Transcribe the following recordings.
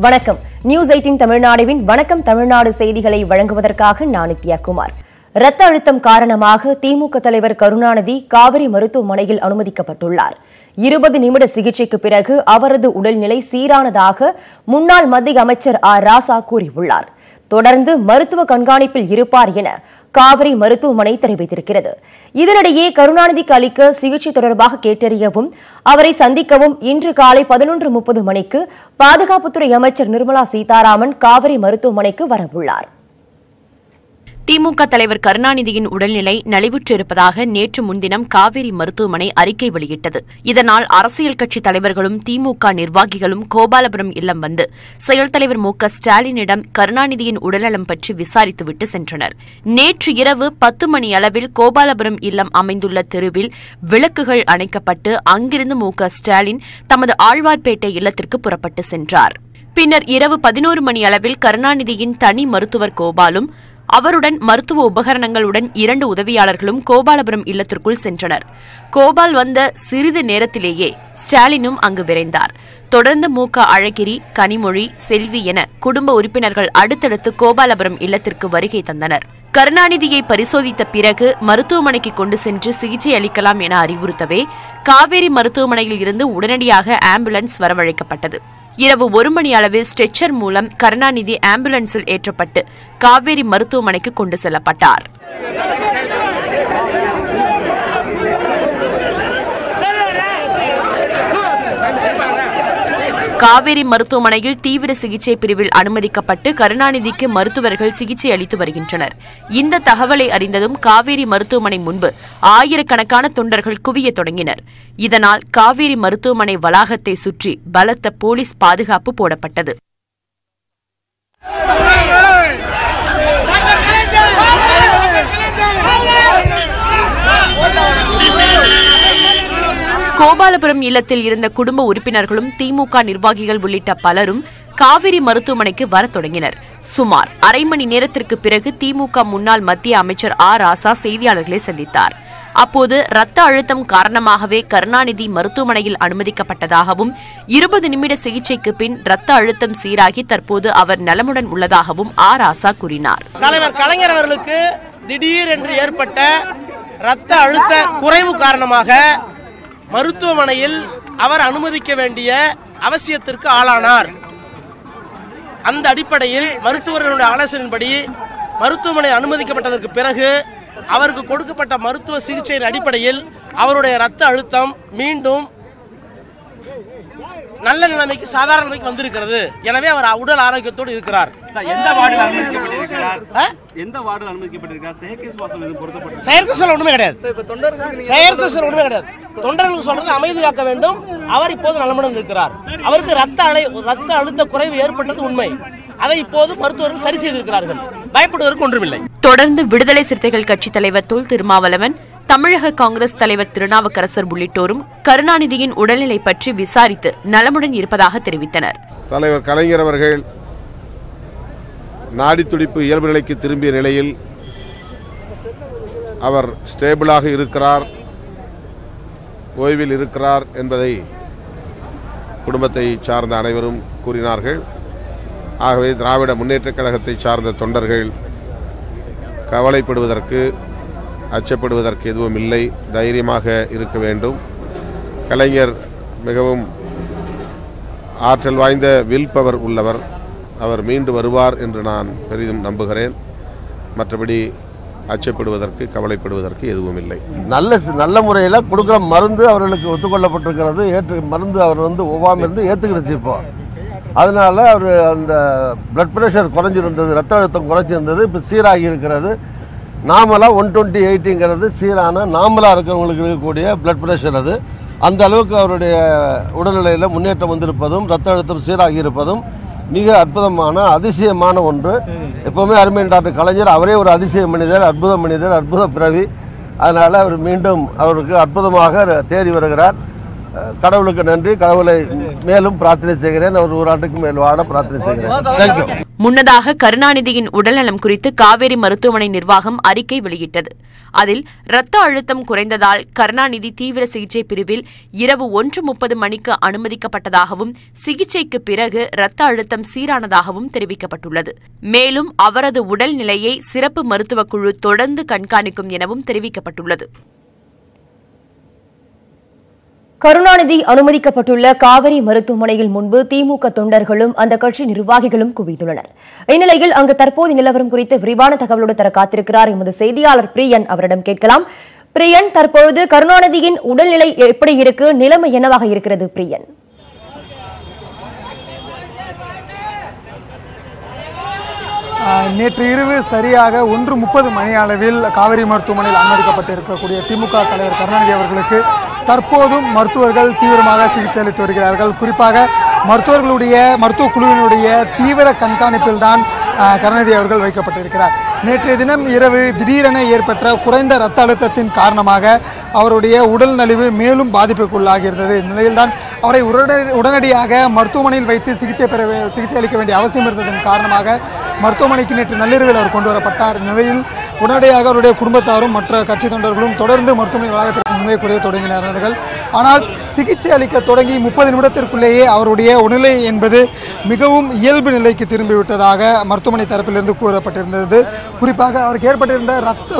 வணக்கம். நியூஸ் 18 தமிழ்நாடுவின் வணக்கம் தமிழ்நாடு செய்திகளை வழங்குவதற்காக நான் நித்யாகுமார். ரத்த அழுத்தம் காரணமாக திமுக தலைவர் கருணாநிதி காவிரி மருத்துவமனையில் அனுமதிக்கப்பட்டுள்ளார். 20 நிமிட சிகிச்சைக்கு பிறகு அவரது உடல்நிலை சீரானதாக முன்னாள் மத்திய அமைச்சர் ஆர் ராசா கூறியுள்ளார். தொடர்ந்து மருத்துவ கண்காணிப்பில் இருப்பார் என காவிரி மருத்துவமனை தெரிவித்திருக்கிறது. இதனிடையே கருணாநிதிக்கு அளிக்க சிகிச்சை தொடர்பாக கேட்டறியவும் அவரை சந்திக்கவும் இன்று காலை 11:30 மணிக்கு பாதுகாப்புத்துறை அமைச்சர் நிர்மலா சீதாராமன் காவிரி மருத்துவமனைக்கு வரவுள்ளார். திமுக தலைவர் கருணாநிதியின் உடல்நிலை நலிவுற்றிருப்பதாக நேற்று முன்தினம் காவேரி மருத்துவமனை அறிக்கை வெளியிட்டது. இதனால் அரசியல் கட்சித் தலைவர்களும் திமுக நிர்வாகிகளும் கோபாலபுரம் இல்லம் வந்து செயல் தலைவர் மு க ஸ்டாலினிடம் கருணாநிதியின் உடல்நலம் பற்றி விசாரித்துவிட்டு சென்றனர். நேற்று இரவு 10 மணி அளவில் கோபாலபுரம் இல்லம் அமைந்துள்ள தெருவில் விளக்குகள் அணைக்கப்பட்டு அங்கிருந்து மு க ஸ்டாலின் தமது ஆழ்வார்பேட்டை இல்லத்திற்கு புறப்பட்டு சென்றார். பின்னர் இரவு 11 மணி அளவில் கருணாநிதியின் தனி மருத்துவர் கோபாலும் அவருடன் மருத்துவ உபகரணங்களுடன் 2 உதவியாளர்களும் கோபாலபுரம் இல்லத்திற்குள் சென்றனர். கோபால் வந்த சிறிது நேரத்திலேயே ஸ்டாலினும் அங்கு விரைந்தார். தொடர்ந்து மு க அழகிரி, கனிமொழி, செல்வி என குடும்ப உறுப்பினர்கள் அடுத்தடுத்து கோபாலபுரம் இல்லத்திற்கு வருகை தந்தனர். கருணாநிதியை பரிசோதித்த பிறகு மருத்துவமனைக்கு கொண்டு சென்று சிகிச்சை அளிக்கலாம் என அறிவுறுத்தவே காவேரி மருத்துவமனையில் இருந்து உடனடியாக ஆம்புலன்ஸ் வரவழைக்கப்பட்டது. இரவு 1 மணி அளவில் ஸ்ட்ரெச்சர் மூலம் கருணாநிதி ஆம்புலன்ஸில் ஏற்றப்பட்டு காவேரி மருத்துவமனைக்கு கொண்டு செல்லப்பட்டார். காவேரி மருத்துவமனையில் தீவிர சிகிச்சை பிரிவில் அனுமதிக்கப்பட்டு கருணாநிதிக்கு மருத்துவர்கள் சிகிச்சை அளித்து வருகின்றனர். இந்த தகவலை அறிந்ததும் காவேரி மருத்துவமனை முன்பு ஆயிரக்கணக்கான தொண்டர்கள் குவிய தொடங்கினர். இதனால் காவேரி மருத்துவமனை வளாகத்தை சுற்றி பலத்த போலீஸ் பாதுகாப்பு போடப்பட்டது. கோபாலபுரம் இல்லத்தில் இருந்த குடும்ப உறுப்பினர்களும் திமுக நிர்வாகிகள் உள்ளிட்ட பலரும் காவிரி மருத்துவமனைக்கு வரத் தொடங்கினர். சுமார் அரை மணி நேரத்திற்கு பிறகு திமுக முன்னாள் மத்திய அமைச்சர் ஆர் ராசா செய்தியாளர்களை சந்தித்தார். அப்போது ரத்த அழுத்தம் காரணமாகவே கருணாநிதி மருத்துவமனையில் அனுமதிக்கப்பட்டதாகவும் 20 நிமிட சிகிச்சைக்கு பின் ரத்த அழுத்தம் சீராகி தற்போது அவர் நலமுடன் உள்ளதாகவும் ஆர் ராசா கூறினார். தலைவர் கலைஞர் அவர்களுக்கு திடீரென்று ஏற்பட்ட ரத்த அழுத்த குறைவு காரணமாக மருத்துவமனையில் அவர் அனுமதிக்க வேண்டிய அவசியத்திற்கு ஆளானார். அந்த அடிப்படையில் மருத்துவர்களுடைய ஆலோசனையின்படி மருத்துவமனை அனுமதிக்கப்பட்டதற்கு பிறகு அவருக்கு கொடுக்கப்பட்ட மருத்துவ சிகிச்சையின் அடிப்படையில் அவருடைய ரத்த அழுத்தம் மீண்டும் நல்ல நிலைமைக்கு சாதாரண நிலைமைக்கு வந்திருக்கிறது. எனவே அவர் உடல் ஆரோக்கியத்தோடு இருக்கிறார். செயற்கை சொல் ஒன்றுமே கிடையாது. செயற்கை சொல் ஒன்றுமே கிடையாது. தொண்டர்களுக்கு சொல்றது அமைதி காக்க வேண்டும். அவர் இப்போது நலமுடன் இருக்கிறார். அவருக்கு ரத்த அழுத்த குறைவு ஏற்பட்டது உண்மை. அதை இப்போது மருத்துவர்கள் சரி செய்திருக்கிறார்கள். பயப்படுவதற்கு ஒன்றுமில்லை. தொடர்ந்து விடுதலை சிறுத்தைகள் கட்சித் தலைவர் தொல் திருமாவளவன், தமிழக காங்கிரஸ் தலைவர் திருநாவுக்கரசர் உள்ளிட்டோரும் கருணாநிதியின் உடல்நிலை பற்றி விசாரித்து நலமுடன் இருப்பதாக தெரிவித்தனர். தலைவர் கலைஞர் அவர்கள் நாடி துடிப்பு இயல்பு நிலைக்கு திரும்பிய நிலையில் அவர் ஸ்டேபிளாக இருக்கிறார், ஓய்வில் இருக்கிறார் என்பதை குடும்பத்தை சார்ந்த அனைவரும் கூறினார்கள். ஆகவே திராவிட முன்னேற்றக் கழகத்தை சார்ந்த தொண்டர்கள் கவலைப்படுவதற்கு அச்சப்படுவதற்கு எதுவும் இல்லை, தைரியமாக இருக்க வேண்டும். கலைஞர் மிகவும் ஆற்றல் வாய்ந்த வில் பவர் உள்ளவர். அவர் மீண்டு வருவார் என்று நான் பெரிதும் நம்புகிறேன். மற்றபடி அச்சப்படுவதற்கு கவலைப்படுவதற்கு எதுவும் இல்லை. நல்ல முறையில் கொடுக்குற மருந்து அவர்களுக்கு ஒத்துக்கொள்ளப்பட்டிருக்கிறது. மருந்து அவர் ஒவ்வாமல் இருந்து ஏற்றுக்கிடுச்சு. இப்போ அதனால் அவர் அந்த பிளட் ப்ரெஷர் குறைஞ்சிருந்தது, ரத்த அழுத்தம் குறைஞ்சிருந்தது, இப்போ சீராகி இருக்கிறது. நார்மலாக 120/80ங்கிறது சீரான நார்மலாக இருக்கிறவங்களுக்கு இருக்கக்கூடிய பிளட் ப்ரெஷர். அது அந்த அளவுக்கு அவருடைய உடல்நிலையில் முன்னேற்றம் வந்திருப்பதும் ரத்த அழுத்தம் சீராகி இருப்பதும் மிக அற்புதமான அதிசயமான ஒன்று. எப்போவுமே அருமையின் டாக்டர் கலைஞர் அவரே ஒரு அதிசய மனிதர், அற்புத மனிதர், அற்புத பிறவி. அதனால் அவர் மீண்டும் அவருக்கு அற்புதமாக தேறி வருகிறார். கடவுளுக்கு நன்றி. கடவுளை மேலும் பிரார்த்தனை செய்கிறேன். அவர் 100 ஆண்டுக்கு மேல் வாழ பிரார்த்தனை செய்கிறேன். தேங்க்யூ. முன்னதாக கருணாநிதியின் உடல்நலம் குறித்து காவேரி மருத்துவமனை நிர்வாகம் அறிக்கை வெளியிட்டது. அதில் இரத்த அழுத்தம் குறைந்ததால் கருணாநிதி தீவிர சிகிச்சை பிரிவில் இரவு 1:30 மணிக்கு அனுமதிக்கப்பட்டதாகவும் சிகிச்சைக்கு பிறகு இரத்த அழுத்தம் சீரானதாகவும் தெரிவிக்கப்பட்டுள்ளது. மேலும் அவரது உடல்நிலையை சிறப்பு மருத்துவக் குழு தொடர்ந்து கண்காணிக்கும் எனவும் தெரிவிக்கப்பட்டுள்ளது. கருணாநிதி அனுமதிக்கப்பட்டுள்ள காவிரி மருத்துவமனையில் முன்பு திமுக தொண்டர்களும் அந்த கட்சி நிர்வாகிகளும் குவிந்துள்ளனர். இந்நிலையில் அங்கு தற்போது நிலவரம் குறித்து விரிவான தகவலோடு தர காத்திருக்கிறார் எமது செய்தியாளர் பிரியன். அவரிடம் கேட்கலாம். பிரியன், தற்போது கருணாநிதியின் உடல்நிலை எப்படி இருக்கு? நிலைமை என்னவாக இருக்கிறது பிரியன்? நேற்று இரவு சரியாக 1:30 மணி அளவில் காவிரி மருத்துவமனையில் அனுமதிக்கப்பட்டிருக்கக்கூடிய திமுக தலைவர் கருணாநிதி அவர்களுக்கு தற்போதும் மருத்துவர்கள் தீவிரமாக சிகிச்சை அளித்து வருகிறார்கள். குறிப்பாக மருத்துவ குழுவினுடைய தீவிர கண்காணிப்பில் தான் கருணாநிதி அவர்கள் வைக்கப்பட்டிருக்கிறார். நேற்றைய தினம் இரவு திடீரென ஏற்பட்ட குறைந்த இரத்த அழுத்தத்தின் காரணமாக அவருடைய உடல் நலிவு மேலும் பாதிப்புக்குள்ளாகி இருந்தது. இந்நிலையில்தான் அவரை உடனடியாக மருத்துவமனையில் வைத்து சிகிச்சை அளிக்க வேண்டிய அவசியம் இருந்ததன் காரணமாக மருத்துவமனைக்கு நேற்று நள்ளிரவில் அவர் கொண்டு வரப்பட்டார். இந்நிலையில் உடனடியாக அவருடைய குடும்பத்தாரும் மற்ற கட்சி தொண்டர்களும் தொடர்ந்து மருத்துவமனை வளாகத்திற்கு முன்பே குறைய தொடங்கினார்கள். ஆனால் சிகிச்சை அளிக்க தொடங்கி 30 நிமிடத்திற்குள்ளேயே அவருடைய உடல்நிலை என்பது மிகவும் இயல்பு நிலைக்கு திரும்பிவிட்டதாக மருத்துவமனை தரப்பிலிருந்து கூறப்பட்டிருந்தது. குறிப்பாக அவருக்கு ஏற்பட்டிருந்த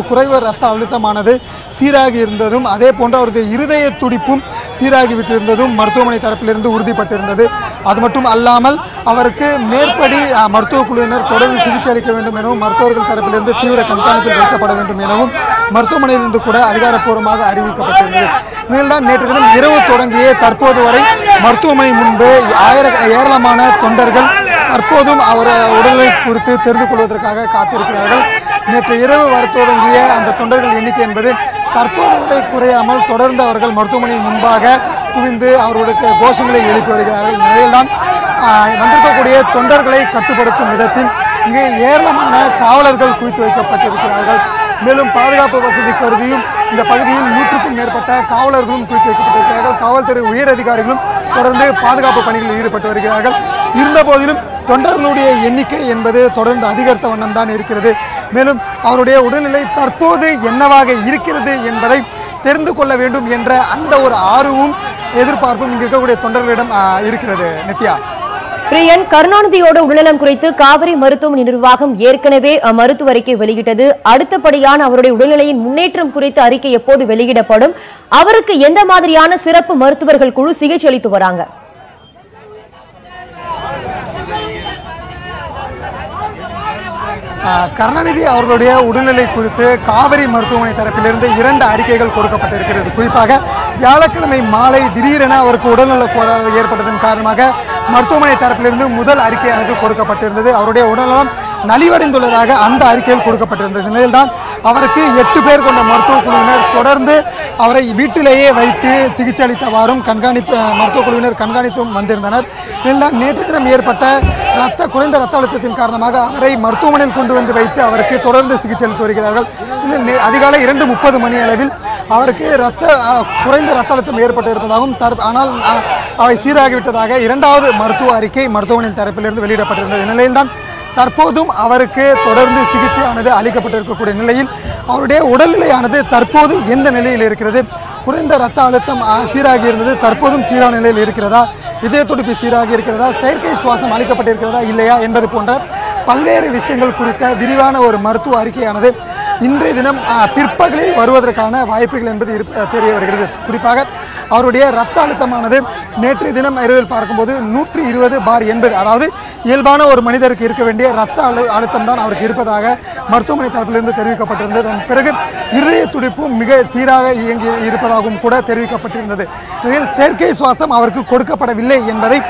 குறைவு இரத்த அழுத்தமானது சீராகி இருந்ததும் அதே போன்று அவரது இருதய துடிப்பும் சீராகி விட்டிருந்ததும் மருத்துவமனை தரப்பிலிருந்து உறுதிப்பட்டிருந்தது. அது மட்டும் அல்லாமல் அவருக்கு மேற்படி மருத்துவ குழுவினர் தொடர்ந்து சிகிச்சை அளிக்க வேண்டும் எனவும் மருத்துவர்கள் தரப்பிலிருந்து தீவிர கண்காணிப்பில் வைக்கப்பட வேண்டும் எனவும் மருத்துவமனையிலிருந்து கூட அதிகாரப்பூர்வமாக அறிவிக்கப்பட்டிருந்தது. இதில்தான் நேற்று தினம் இரவு தொடங்கிய தற்போது வரை மருத்துவமனை முன்பு ஏராளமான தொண்டர்கள் தற்போதும் அவர் உடல்நிலை குறித்து தெரிந்து கொள்வதற்காக காத்திருக்கிறார்கள். நேற்று இரவு வர தொடங்கிய அந்த தொண்டர்கள் எண்ணிக்கை என்பது தற்போது வரை குறையாமல் தொடர்ந்து அவர்கள் மருத்துவமனை முன்பாக குவிந்து அவர்களுடைய கோஷங்களை எழுப்பி வருகிறார்கள். நிலையில்தான் வந்திருக்கக்கூடிய தொண்டர்களை கட்டுப்படுத்தும் விதத்தில் இங்கே ஏராளமான காவலர்கள் குவித்து வைக்கப்பட்டிருக்கிறார்கள். மேலும் பாதுகாப்பு வசதி கருதியும் இந்த பகுதியில் 100க்கும் மேற்பட்ட காவலர்களும் குவித்து வைக்கப்பட்டிருக்கிறார்கள். காவல்துறை உயர் அதிகாரிகளும் தொடர்ந்து பாதுகாப்பு பணிகளில் ஈடுபட்டு வருகிறார்கள். இருந்த போதிலும் தொண்டர்களுடைய எண்ணிக்கை என்பது தொடர்ந்து அதிகரித்த வண்ணம் தான் இருக்கிறது. மேலும் அவருடைய உடல்நிலை தற்போது என்னவாக இருக்கிறது என்பதை தெரிந்து கொள்ள வேண்டும் என்ற அந்த ஒரு ஆர்வமும் எதிர்பார்ப்பும் இங்கு இருக்கக்கூடிய தொண்டர்களிடம் இருக்கிறது. நித்யா, பிரியன், கருணாநிதியோட உடல்நலம் குறித்து காவிரி மருத்துவமனை நிர்வாகம் ஏற்கனவே மருத்துவ அறிக்கை வெளியிட்டது. அடுத்தபடியான அவருடைய உடல்நிலையின் முன்னேற்றம் குறித்த அறிக்கை எப்போது வெளியிடப்படும்? அவருக்கு எந்த மாதிரியான சிறப்பு மருத்துவர்கள் குழு சிகிச்சை அளித்து வராங்க? கருணாநிதி அவர்களுடைய உடல்நிலை குறித்து காவிரி மருத்துவமனை தரப்பிலிருந்து 2 அறிக்கைகள் கொடுக்கப்பட்டிருக்கிறது. குறிப்பாக வியாழக்கிழமை மாலை திடீரென அவருக்கு உடல்நல கோளாறு ஏற்பட்டதன் காரணமாக மருத்துவமனை தரப்பிலிருந்து முதல் அறிக்கையானது கொடுக்கப்பட்டிருந்தது. அவருடைய உடல்நலம் நலிவடைந்துள்ளதாக அந்த அறிக்கையில் கொடுக்கப்பட்டிருந்தது. நிலையில்தான் அவருக்கு 8 பேர் கொண்ட மருத்துவ குழுவினர் தொடர்ந்து அவரை வீட்டிலேயே வைத்து சிகிச்சை அளித்தவாறும் மருத்துவ குழுவினர் கண்காணித்தும் வந்திருந்தனர். இதில்தான் நேற்று தினம் ஏற்பட்ட குறைந்த இரத்த அழுத்தத்தின் காரணமாக அவரை மருத்துவமனையில் கொண்டு வந்து வைத்து அவருக்கு தொடர்ந்து சிகிச்சை அளித்து வருகிறார்கள். இதில் அதிகாலை 2:30 மணி அளவில் அவருக்கு குறைந்த இரத்த அழுத்தம் ஏற்பட்டு இருப்பதாகவும் ஆனால் அவை சீராகிவிட்டதாக 2வது மருத்துவ அறிக்கை மருத்துவமனை தரப்பிலிருந்து வெளியிடப்பட்டிருந்தது. இந்நிலையில்தான் தற்போதும் அவருக்கு தொடர்ந்து சிகிச்சையானது அளிக்கப்பட்டிருக்கக்கூடிய நிலையில் அவருடைய உடல்நிலையானது தற்போது எந்த நிலையில் இருக்கிறது? குறைந்த இரத்த அழுத்தம் சீராகி இருந்தது, தற்போதும் சீரான நிலையில் இருக்கிறதா? இதய துடிப்பு சீராகி இருக்கிறதா? செயற்கை சுவாசம் அளிக்கப்பட்டிருக்கிறதா இல்லையா என்பது போன்ற பல்வேறு விஷயங்கள் குறித்த விரிவான ஒரு மருத்துவ அறிக்கையானது இன்றைய தினம் பிற்பகலில் வருவதற்கான வாய்ப்புகள் என்பது தெரிய வருகிறது. குறிப்பாக அவருடைய இரத்த அழுத்தமானது நேற்றைய தினம் இரவில் பார்க்கும்போது 120/80, அதாவது இயல்பான ஒரு மனிதருக்கு இருக்க வேண்டிய இரத்த அழுத்தம் தான் அவருக்கு இருப்பதாக மருத்துவமனை தரப்பிலிருந்து தெரிவிக்கப்பட்டிருந்தது. அதன் பிறகு இருதய துடிப்பும் மிக சீராக இயங்கி இருப்பதாகவும் கூட தெரிவிக்கப்பட்டிருந்தது. இதில் செயற்கை சுவாசம் அவருக்கு கொடுக்கப்படவில்லை என்பதை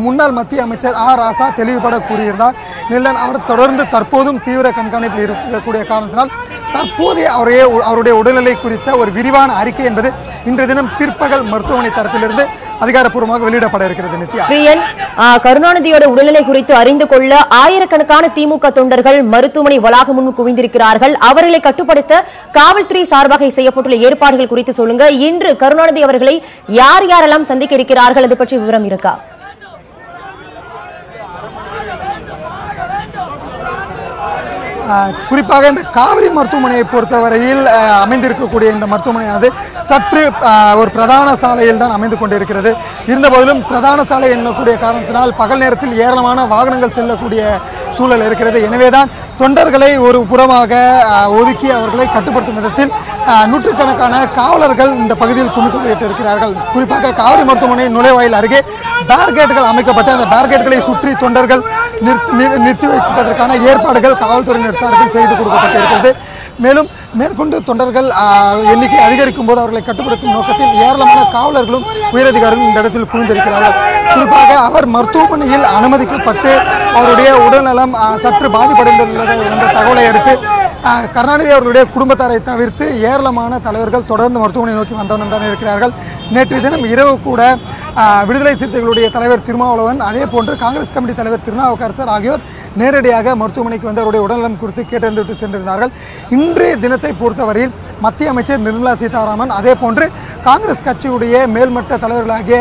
முன்னாள் மத்திய அமைச்சர் ராசா தெளிவுபட கூறியிருந்தார். நிலன் அவர் தொடர்ந்து தற்போதும் தீவிர கண்காணிப்பில் இருக்கக்கூடிய காரணத்தினால் தற்போதைய அவருடைய உடல்நிலை குறித்த ஒரு விரிவான அறிக்கை என்பது இன்றைய தினம் பிற்பகல் மருத்துவமனை தரப்பிலிருந்து அதிகாரப்பூர்வமாக வெளியிடப்பட இருக்கிறது. நித்யா, பிரியன், கருணாநிதியோட உடல்நிலை குறித்து அறிந்து கொள்ள ஆயிரக்கணக்கான திமுக தொண்டர்கள் மருத்துவமனை வளாகம் முன் குவிந்திருக்கிறார்கள். அவர்களை கட்டுப்படுத்த காவல்துறை சார்பாக செய்யப்பட்டுள்ள ஏற்பாடுகள் குறித்து சொல்லுங்க. இன்று கருணாநிதி அவர்களை யார் யாரெல்லாம் சந்திக்க இருக்கிறார்கள், அது பற்றி விவரம் இருக்கா? குறிப்பாக இந்த காவிரி மருத்துவமனையை பொறுத்தவரையில் அமைந்திருக்கக்கூடிய இந்த மருத்துவமனையானது சற்று ஒரு பிரதான சாலையில் தான் அமைந்து கொண்டிருக்கிறது. இருந்தபோதிலும் பிரதான சாலை என்னக்கூடிய காரணத்தினால் பகல் நேரத்தில் ஏராளமான வாகனங்கள் செல்லக்கூடிய சூழல் இருக்கிறது. எனவேதான் தொண்டர்களை ஒரு புறமாக ஒதுக்கி அவர்களை கட்டுப்படுத்தும் விதத்தில் நூற்றுக்கணக்கான காவலர்கள் இந்த பகுதியில் குவிக்கப்பட்டிருக்கிறார்கள். குறிப்பாக காவிரி மருத்துவமனை நுழைவாயில் அருகே பேரிகேட்டுகள் அமைக்கப்பட்டு அந்த பேரிகேட்டுகளை சுற்றி தொண்டர்கள் நிறுத்தி வைப்பதற்கான ஏற்பாடுகள் காவல்துறையினர் செய்து கொடுக்கப்பட்டிருக்கிறது. மேலும் மேற்கொண்டு தொண்டர்கள் எண்ணிக்கை அதிகரிக்கும் போது அவர்களை கட்டுப்படுத்தும் நோக்கத்தில் ஏராளமான காவலர்களும் உயரதிகாரிகளும் இந்த இடத்தில் குவிந்திருக்கிறார்கள். குறிப்பாக அவர் மருத்துவமனையில் அனுமதிக்கப்பட்டு அவருடைய உடல்நலம் சற்று பாதிப்படைந்துள்ளது என்ற தகவலை அடுத்து கருணாநிதி அவர்களுடைய குடும்பத்தாரை தவிர்த்து ஏராளமான தலைவர்கள் தொடர்ந்து மருத்துவமனை நோக்கி வந்தவன் தான் இருக்கிறார்கள். நேற்று தினம் இரவு கூட விடுதலை சிறுத்தைகளுடைய தலைவர் திருமாவளவன், அதே போன்று காங்கிரஸ் கமிட்டி தலைவர் திருநாவுக்கரசர் ஆகியோர் நேரடியாக மருத்துவமனைக்கு வந்து அவருடைய உடல்நலம் குறித்து கேட்டறிந்துவிட்டு சென்றிருந்தார்கள். இன்றைய தினத்தை பொறுத்தவரையில் மத்திய அமைச்சர் நிர்மலா சீதாராமன், அதே போன்று காங்கிரஸ் கட்சியுடைய மேல்மட்ட தலைவர்களாகிய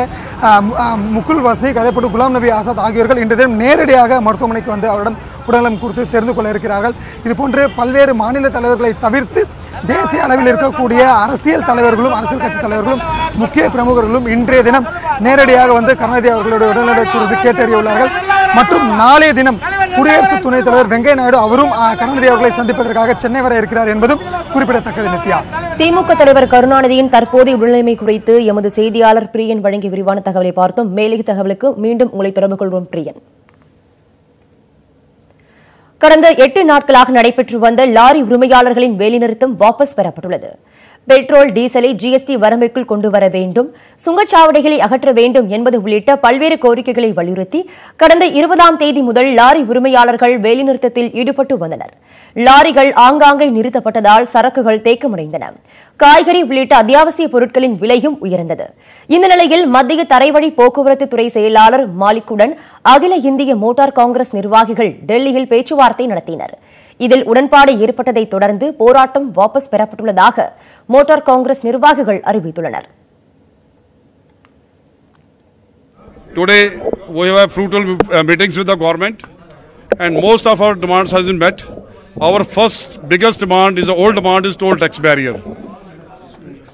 முகுல் வாஸ்னிக், அதே போன்று குலாம் நபி ஆசாத் ஆகியோர்கள் இன்றைய தினம் நேரடியாக மருத்துவமனைக்கு வந்து அவரிடம் உடல்நலம் குறித்து தெரிந்து கொள்ள இருக்கிறார்கள். இதுபோன்று பல்வேறு மாநில தலைவர்களை தவிர்த்து தேசிய அளவில் இருக்கக்கூடிய அரசியல் தலைவர்களும் அரசியல் கட்சி தலைவர்களும் முக்கிய பிரமுகர்களும் இன்றைய தினம் நேரடியாக வந்து கருணாநிதி அவர்களுடைய உடல்நலை குறித்து கேட்டறியுள்ளார்கள். மற்றும் நாளைய தினம் குடியரசு துணைத் தலைவர் வெங்கையா நாயுடு அவரும் கருணாநிதி அவர்களை சந்திப்பதற்காக சென்னை வர இருக்கிறார் என்பதும் குறிப்பிடத்தக்கது. நித்யா, திமுக தலைவர் கருணாநிதியின் தற்போதைய உடல்நிலை குறித்து எமது செய்தியாளர் பிரியன் வழங்கிய விரிவான தகவலை பார்த்தோம். மேலதிக தகவலுக்கு மீண்டும் உங்களை தொடர்பு கொள்வோம். பிரியன், கடந்த 8 நாட்களாக நடைபெற்று வந்த லாரி உரிமையாளர்களின் வேலைநிறுத்தம் வாபஸ் பெறப்பட்டுள்ளது. பெட்ரோல், டீசலை ஜிஎஸ்டி வரம்பிற்குள் கொண்டுவர வேண்டும், சுங்கச்சாவடிகளை அகற்ற வேண்டும் என்பது உள்ளிட்ட பல்வேறு கோரிக்கைகளை வலியுறுத்தி கடந்த 20ஆம் தேதி முதல் லாரி உரிமையாளர்கள் வேலைநிறுத்தத்தில் ஈடுபட்டு வந்தனர். லாரிகள் ஆங்காங்கே நிறுத்தப்பட்டதால் சரக்குகள் தேக்கமடைந்தன. காய்கறி உள்ளிட்ட அத்தியாவசிய பொருட்களின் விலையும் உயர்ந்தது. இந்த நிலையில் மத்திய தரைவழி போக்குவரத்து துறை செயலாளர் மாலிக்குடன் அகில இந்திய மோட்டார் காங்கிரஸ் நிர்வாகிகள் டெல்லியில் பேச்சுவார்த்தை நடத்தினர். இதில் உடன்பாடு ஏற்பட்டதை தொடர்ந்து போராட்டம் வாபஸ் பெறப்பட்டுள்ளதாக மோட்டார் காங்கிரஸ் நிர்வாகிகள் அறிவித்துள்ளனர். Today we have fruitful meetings with the government and most of our demands has been met. Our first biggest demand is the old demand is toll tax barrier.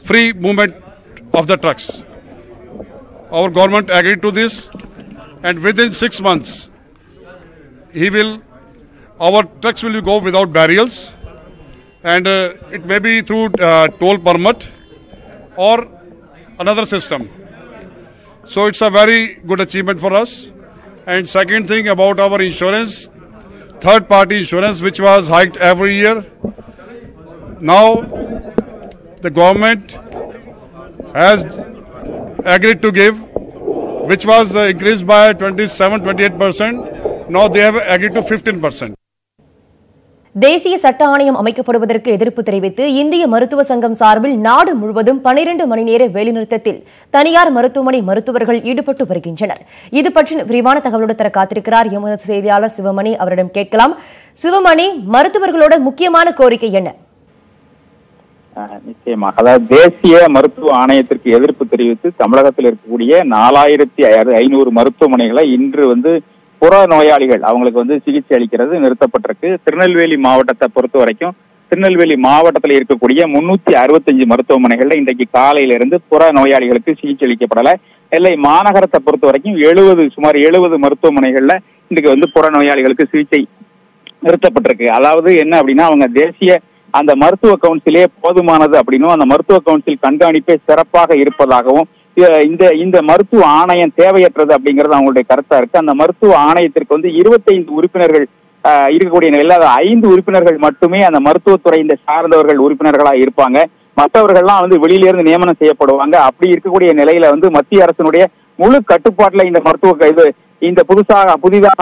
Free movement of the trucks. Our government agreed to this and within 6 months our trucks will go without barriers and it may be through toll permit or another system. So it's a very good achievement for us. And second thing about our insurance, third party insurance which was hiked every year, now the government has agreed to give, which was increased by 27-28%. Now they have agreed to 15%. தேசிய சட்ட ஆணையம் அமைக்கப்படுவதற்கு எதிர்ப்பு தெரிவித்து இந்திய மருத்துவ சங்கம் சார்பில் நாடு முழுவதும் 12 மணி நேர வேலைநிறுத்தத்தில் தனியார் மருத்துவமனை மருத்துவர்கள் ஈடுபட்டு வருகின்றனர். இது பற்றி விரிவான தகவலோடு தர காத்திருக்கிறார் எமது செய்தியாளர் சிவமணி. அவரிடம் கேட்கலாம். சிவமணி, மருத்துவர்களோட முக்கியமான கோரிக்கை என்ன? நிச்சயமாக, அதாவது தேசிய மருத்துவ ஆணையத்திற்கு எதிர்ப்பு தெரிவித்து தமிழகத்தில் இருக்கக்கூடிய 4500 மருத்துவமனைகளை இன்று புற நோயாளிகள் அவங்களுக்கு சிகிச்சை அளிக்கிறது நிறுத்தப்பட்டிருக்கு. திருநெல்வேலி மாவட்டத்தை பொறுத்த வரைக்கும் திருநெல்வேலி மாவட்டத்தில் இருக்கக்கூடிய 365 மருத்துவமனைகள்ல இன்றைக்கு காலையிலிருந்து புற நோயாளிகளுக்கு சிகிச்சை அளிக்கப்படல. நெல்லை மாநகரத்தை பொறுத்த வரைக்கும் சுமார் 70 மருத்துவமனைகள்ல இன்றைக்கு புற நோயாளிகளுக்கு சிகிச்சை நிறுத்தப்பட்டிருக்கு. அதாவது என்ன அப்படின்னா, அவங்க தேசிய அந்த மருத்துவ கவுன்சிலே போதுமானது அப்படின்னும் அந்த மருத்துவ கவுன்சில் கண்காணிப்பே சிறப்பாக இருப்பதாகவும் இந்த மருத்துவ ஆணையம் தேவையற்றது அப்படிங்கிறது அவங்களுடைய கருத்தா இருக்கு. அந்த மருத்துவ ஆணையத்திற்கு 25 உறுப்பினர்கள் இருக்கக்கூடிய நிலையில 5 உறுப்பினர்கள் மட்டுமே அந்த மருத்துவத்துறை இந்த சார்ந்தவர்கள் உறுப்பினர்களா இருப்பாங்க. மற்றவர்கள்லாம் வெளியிலிருந்து நியமனம் செய்யப்படுவாங்க. அப்படி இருக்கக்கூடிய நிலையில மத்திய அரசினுடைய முழு கட்டுப்பாட்டுல இந்த புதிதாக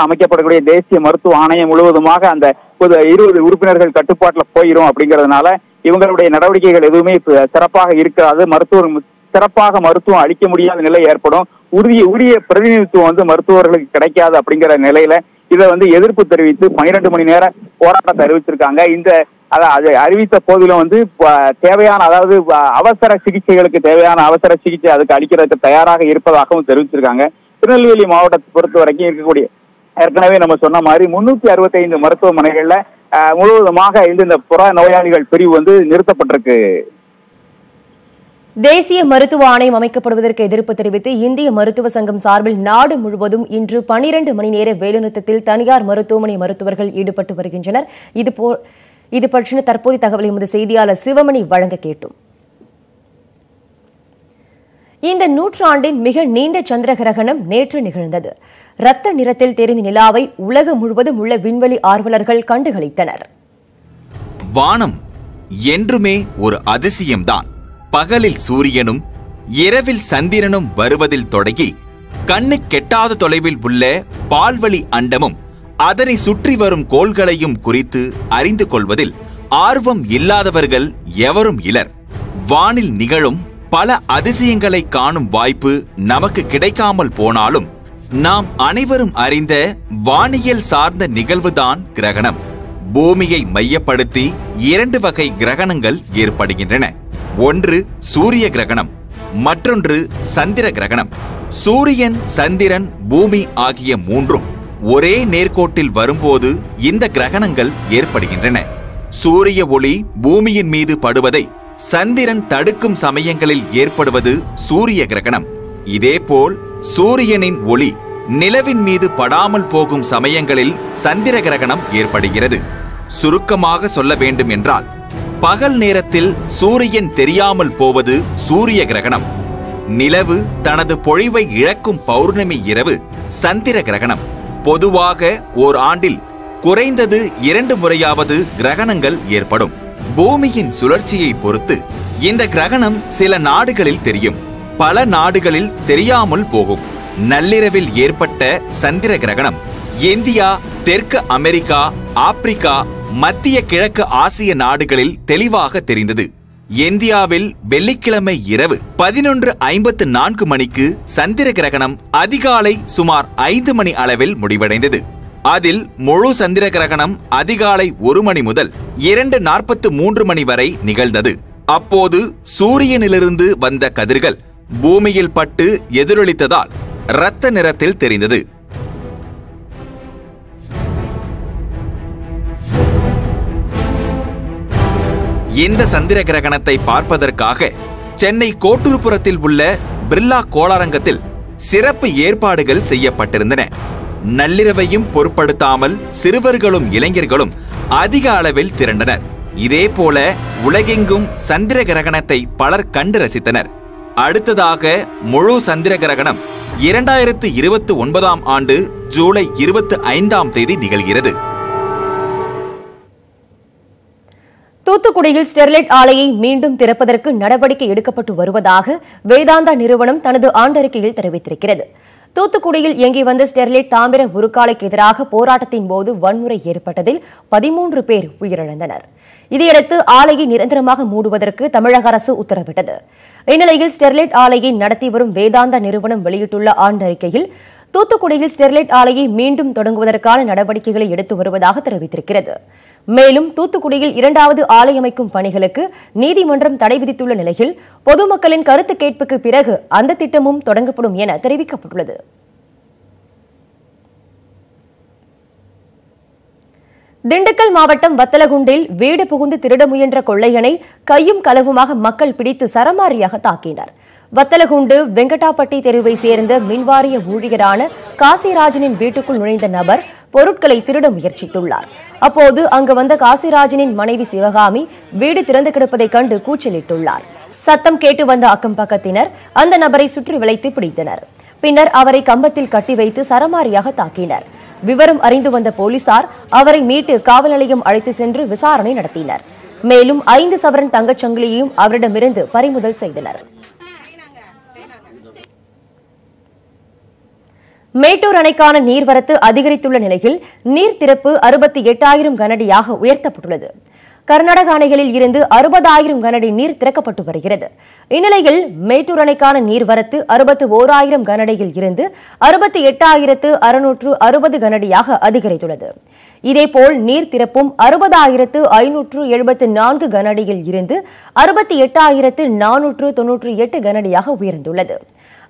அமைக்கப்படக்கூடிய தேசிய மருத்துவ ஆணையம் முழுவதுமாக அந்த 20 உறுப்பினர்கள் கட்டுப்பாட்டுல போயிரும் அப்படிங்கறதுனால இவங்களுடைய நடவடிக்கைகள் எதுவுமே சிறப்பாக இருக்காது. சிறப்பாக மருத்துவம் அளிக்க முடியாத நிலை ஏற்படும். உரிய பிரதிநிதித்துவம் மருத்துவர்களுக்கு கிடைக்காது அப்படிங்கிற நிலையில இதை எதிர்ப்பு தெரிவித்து 12 மணி நேர போராட்டத்தை அறிவிச்சிருக்காங்க. அதை அறிவித்த போதிலும் தேவையான, அதாவது அவசர சிகிச்சைகளுக்கு தேவையான அவசர சிகிச்சை அதுக்கு அளிக்கிறதுக்கு தயாராக இருப்பதாகவும் தெரிவிச்சிருக்காங்க. திருநெல்வேலி மாவட்டத்தை பொறுத்த வரைக்கும் இருக்கக்கூடிய ஏற்கனவே நம்ம சொன்ன மாதிரி 365 மருத்துவமனைகள்ல முழுவதுமாக இந்த புற நோயாளிகள் பிரிவு நிறுத்தப்பட்டிருக்கு. தேசிய மருத்துவ ஆணையம் அமைக்கப்படுவதற்கு எதிர்ப்பு தெரிவித்து இந்திய மருத்துவ சங்கம் சார்பில் நாடு முழுவதும் இன்று 12 மணி நேர வேலைநிறுத்தத்தில் தனியார் மருத்துவமனை மருத்துவர்கள் ஈடுபட்டு வருகின்றனர். இது பற்றின தற்போதைய தகவலை எமது செய்தியாளர் சிவமணி வழங்க கேட்டோம். இந்த நூற்றாண்டின் மிக நீண்ட சந்திர கிரகணம் நேற்று நிகழ்ந்தது. ரத்த நிறத்தில் தெரிந்த நிலாவை உலகம் முழுவதும் உள்ள விண்வெளி ஆர்வலர்கள் கண்டுகளித்தனர். வானம் என்றுமே ஒரு அதிசயம்தான். பகலில் சூரியனும் இரவில் சந்திரனும் வருவதில் தொடங்கி கண்ணு கெட்டாத தொலைவில் உள்ள பால்வழி அண்டமும் அதனை சுற்றி வரும் கோள்களையும் குறித்து அறிந்து கொள்வதில் ஆர்வம் இல்லாதவர்கள் எவரும் இலர். வானில் நிகழும் பல அதிசயங்களை காணும் வாய்ப்பு நமக்கு கிடைக்காமல் போனாலும் நாம் அனைவரும் அறிந்த வானியல் சார்ந்த நிகழ்வுதான் கிரகணம். பூமியை மையப்படுத்தி 2 வகை கிரகணங்கள் ஏற்படுகின்றன. ஒன்று சூரிய கிரகணம், மற்றொன்று சந்திர கிரகணம். சூரியன், சந்திரன், பூமி ஆகிய மூன்றும் ஒரே நேர்கோட்டில் வரும்போது இந்த கிரகணங்கள் ஏற்படுகின்றன. சூரிய ஒளி பூமியின் மீது படுவதை சந்திரன் தடுக்கும் சமயங்களில் ஏற்படுவது சூரிய கிரகணம். இதேபோல் சூரியனின் ஒளி நிலவின் மீது படாமல் போகும் சமயங்களில் சந்திர கிரகணம் ஏற்படுகிறது. சுருக்கமாக சொல்ல வேண்டும் என்றால், பகல் நேரத்தில் சூரியன் தெரியாமல் போவது சூரிய கிரகணம். நிலவு தனது பொழிவை இழக்கும் பௌர்ணமி இரவு சந்திர கிரகணம். பொதுவாக ஓர் ஆண்டில் குறைந்தது 2 முறையாவது கிரகணங்கள் ஏற்படும். பூமியின் சுழற்சியை பொறுத்து இந்த கிரகணம் சில நாடுகளில் தெரியும், பல நாடுகளில் தெரியாமல் போகும். நள்ளிரவில் ஏற்பட்ட சந்திர கிரகணம் இந்தியா, தெற்கு அமெரிக்கா, ஆப்பிரிக்கா, மத்திய கிழக்கு ஆசிய நாடுகளில் தெளிவாக தெரிந்தது. இந்தியாவில் வெள்ளிக்கிழமை இரவு 11:54 மணிக்கு சந்திர கிரகணம் அதிகாலை சுமார் 5 மணி அளவில் முடிவடைந்தது. அதில் முழு சந்திர கிரகணம் அதிகாலை 1 மணி முதல் 2:43 மணி வரை நிகழ்ந்தது. அப்போது சூரியனிலிருந்து வந்த கதிர்கள் பூமியில் பட்டு எதிரொலித்ததால் இரத்த நிறத்தில் தெரிந்தது. இந்த சந்திர கிரகணத்தை பார்ப்பதற்காக சென்னை கோட்டூர்புரத்தில் உள்ள பிர்லா கோளரங்கத்தில் சிறப்பு ஏற்பாடுகள் செய்யப்பட்டிருந்தன. நள்ளிரவையும் பொருட்படுத்தாமல் சிறுவர்களும் இளைஞர்களும் அதிக அளவில் திரண்டனர். இதேபோல உலகெங்கும் சந்திர கிரகணத்தை பலர் கண்டு ரசித்தனர். அடுத்ததாக முழு சந்திர கிரகணம் 2029ஆம் ஆண்டு ஜூலை 25ஆம் தேதி நிகழ்கிறது. தூத்துக்குடியில் ஸ்டெர்லைட் ஆலையை மீண்டும் திறப்பதற்கு நடவடிக்கை எடுக்கப்பட்டு வருவதாக வேதாந்தா நிறுவனம் தனது ஆண்டறிக்கையில் தெரிவித்திருக்கிறது. தூத்துக்குடியில் இயங்கி வந்த ஸ்டெர்லைட் தாமிர உருக்காலைக்கு எதிராக போராட்டத்தின் போது வன்முறை ஏற்பட்டதில் 13 பேர் உயிரிழந்தனர். இதையடுத்து ஆலையை நிரந்தரமாக மூடுவதற்கு தமிழக அரசு உத்தரவிட்டது. இந்நிலையில் ஸ்டெர்லைட் ஆலையை நடத்தி வரும் வேதாந்தா நிறுவனம் வெளியிட்டுள்ள ஆண்டறிக்கையில் தூத்துக்குடியில் ஸ்டெர்லைட் ஆலையை மீண்டும் தொடங்குவதற்கான நடவடிக்கைகளை எடுத்து வருவதாக தெரிவித்திருக்கிறது. மேலும் தூத்துக்குடியில் 2வது ஆலை அமைக்கும் பணிகளுக்கு நீதிமன்றம் தடை விதித்துள்ள நிலையில் பொதுமக்களின் கருத்து கேட்புக்கு பிறகு அந்த திட்டமும் தொடங்கப்படும் என தெரிவிக்கப்பட்டுள்ளது. திண்டுக்கல் மாவட்டம் வத்தலகுண்டில் வீடு புகுந்து திருட முயன்ற கொள்ளையனை கையும் களவுமாக மக்கள் பிடித்து சரமாரியாக தாக்கினர். வத்தலகுண்டு வெங்கடாப்பட்டி தெருவை சேர்ந்த மின்வாரிய ஊழியரான காசிராஜனின் வீட்டுக்குள் நுழைந்த நபர் பொருட்களை திருட முயற்சித்துள்ளார். அப்போது அங்கு வந்த காசிராஜனின் மனைவி சிவகாமி வீடு திறந்து கிடப்பதைக் கண்டு கூச்சலிட்டுள்ளார். சத்தம் கேட்டு வந்த அக்கம் பக்கத்தினர் அந்த நபரை சுற்றி வளைத்து பிடித்தனர். பின்னர் அவரை கம்பத்தில் கட்டி வைத்து சரமாரியாக தாக்கினர். விவரம் அறிந்து வந்த போலீசார் அவரை மீட்டு காவல் நிலையம் அழைத்து சென்று விசாரணை நடத்தினர். மேலும் 5 சவரன் தங்கச்சங்கிலியையும் அவரிடமிருந்து பறிமுதல் செய்தனர். மேட்டூர் அணைக்கான நீர்வரத்து அதிகரித்துள்ள நிலையில் நீர் திறப்பு 68,000 கனஅடியாக உயர்த்தப்பட்டுள்ளது. கர்நாடக அணைகளில் இருந்து 60,000 கனஅடி நீர் திறக்கப்பட்டு வருகிறது. இந்நிலையில் மேட்டூர் அணைக்கான நீர்வரத்து 61,000 கனஅடியில் இருந்து 68,660 கனஅடியாக அதிகரித்துள்ளது. இதேபோல் நீர் திறப்பும் 60,574 கனஅடியில் இருந்து 68,498 கனஅடியாக உயர்ந்துள்ளது.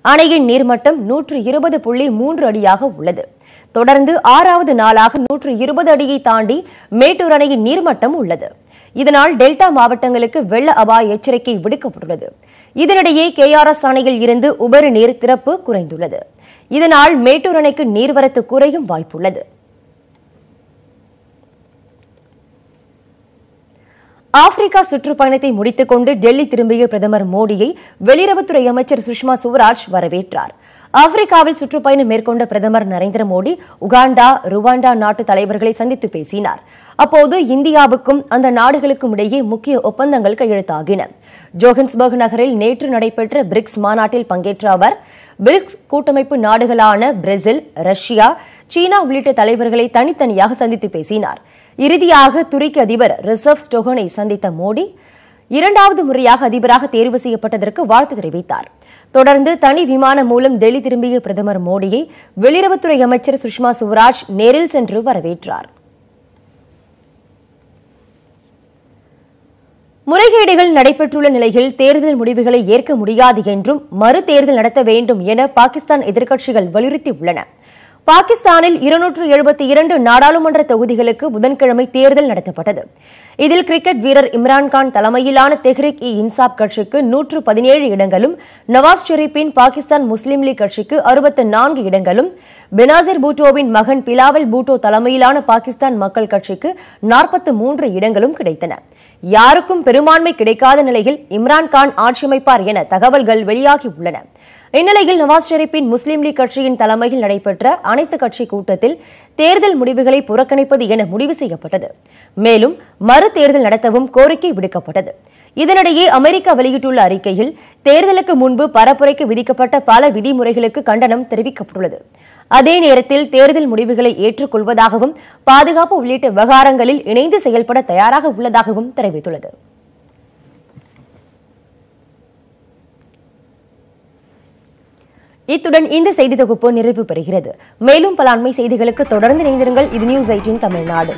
அணையின் நீர்மட்டம் 120.3 அடியாக உள்ளது. தொடர்ந்து 6வது நாளாக 120 அடியை தாண்டி மேட்டூர் அணையின் நீர்மட்டம் உள்ளது. இதனால் டெல்டா மாவட்டங்களுக்கு வெள்ள அபாய எச்சரிக்கை விடுக்கப்பட்டுள்ளது. இதனிடையே கேஆர்எஸ் அணையில் இருந்து உபரி நீர் திறப்பு குறைந்துள்ளது. இதனால் மேட்டூர் அணைக்கு நீர்வரத்து குறையும் வாய்ப்புள்ளது. ஆப்பிரிக்கா சுற்றுப்பயணத்தை முடித்துக் கொண்டு டெல்லி திரும்பிய பிரதமர் மோடியை வெளியுறவுத்துறை அமைச்சர் சுஷ்மா சுவராஜ் வரவேற்றார். ஆப்பிரிக்காவில் சுற்றுப்பயணம் மேற்கொண்ட பிரதமர் நரேந்திர மோடி உகாண்டா, ருவாண்டா நாட்டு தலைவர்களை சந்தித்து பேசினார். அப்போது இந்தியாவுக்கும் அந்த நாடுகளுக்கும் இடையே முக்கிய ஒப்பந்தங்கள் கையெழுத்தாகின. ஜோஹன்ஸ்பர்க் நகரில் நேற்று நடைபெற்ற பிரிக்ஸ் மாநாட்டில் பங்கேற்ற அவர் பிரிக்ஸ் கூட்டமைப்பு நாடுகளான பிரேசில், ரஷ்யா, சீனா உள்ளிட்ட தலைவர்களை தனித்தனியாக சந்தித்து பேசினார். இறுதியாக துருக்கி அதிபர் ரிசர்வ் ஸ்டோகனை சந்தித்த மோடி 2வது முறையாக அதிபராக தேர்வு செய்யப்பட்டதற்கு வாழ்த்து தெரிவித்தார். தொடர்ந்து தனி விமானம் மூலம் டெல்லி திரும்பிய பிரதமர் மோடியை வெளியுறவுத்துறை அமைச்சர் சுஷ்மா சுவராஜ் நேரில் சென்று வரவேற்றார். முறைகேடுகள் நடைபெற்றுள்ள நிலையில் தேர்தல் முடிவுகளை ஏற்க முடியாது என்றும் மறு தேர்தல் நடத்த வேண்டும் என பாகிஸ்தான் எதிர்க்கட்சிகள் வலியுறுத்தியுள்ளன. பாகிஸ்தானில் 272 நாடாளுமன்ற தொகுதிகளுக்கு புதன்கிழமை தேர்தல் நடத்தப்பட்டது. இதில் கிரிக்கெட் வீரர் இம்ரான்கான் தலைமையிலான தெஹ்ரிக்-இ-இன்சாப் கட்சிக்கு 117 இடங்களும், நவாஸ் ஷெரீப்பின் பாகிஸ்தான் முஸ்லீம் லீக் கட்சிக்கு 64 இடங்களும், பெனாசிர் பூட்டோவின் மகன் பிலாவல் பூட்டோ தலைமையிலான பாகிஸ்தான் மக்கள் கட்சிக்கு 43 இடங்களும் கிடைத்தன. யாருக்கும் பெரும்பான்மை கிடைக்காத நிலையில் இம்ரான்கான் ஆட்சியமைப்பார் என தகவல்கள் வெளியாகியுள்ளன. இந்நிலையில் நவாஸ் ஷெரீப்பின் முஸ்லீம் லீக் கட்சியின் தலைமையில் நடைபெற்ற அனைத்து கட்சி கூட்டத்தில் தேர்தல் முடிவுகளை புறக்கணிப்பது என முடிவு செய்யப்பட்டது. மேலும் மறு தேர்தல் நடத்தவும் கோரிக்கை விடுக்கப்பட்டது. இதனிடையே அமெரிக்கா வெளியிட்டுள்ள அறிக்கையில் தேர்தலுக்கு முன்பு பரப்புரைக்கு விதிக்கப்பட்ட பல விதிமுறைகளுக்கு கண்டனம் தெரிவிக்கப்பட்டுள்ளது. அதே நேரத்தில் தேர்தல் முடிவுகளை ஏற்றுக்கொள்வதாகவும் பாதுகாப்பு உள்ளிட்ட விவகாரங்களில் இணைந்து செயல்பட தயாராக உள்ளதாகவும் தெரிவித்துள்ளது. இத்துடன் இந்த செய்தி தொகுப்பு நிறைவு பெறுகிறது. மேலும் பல அண்மை செய்திகளுக்கு தொடர்ந்து இணைந்திருங்கள். இது நியூஸ் 18 தமிழ்நாடு.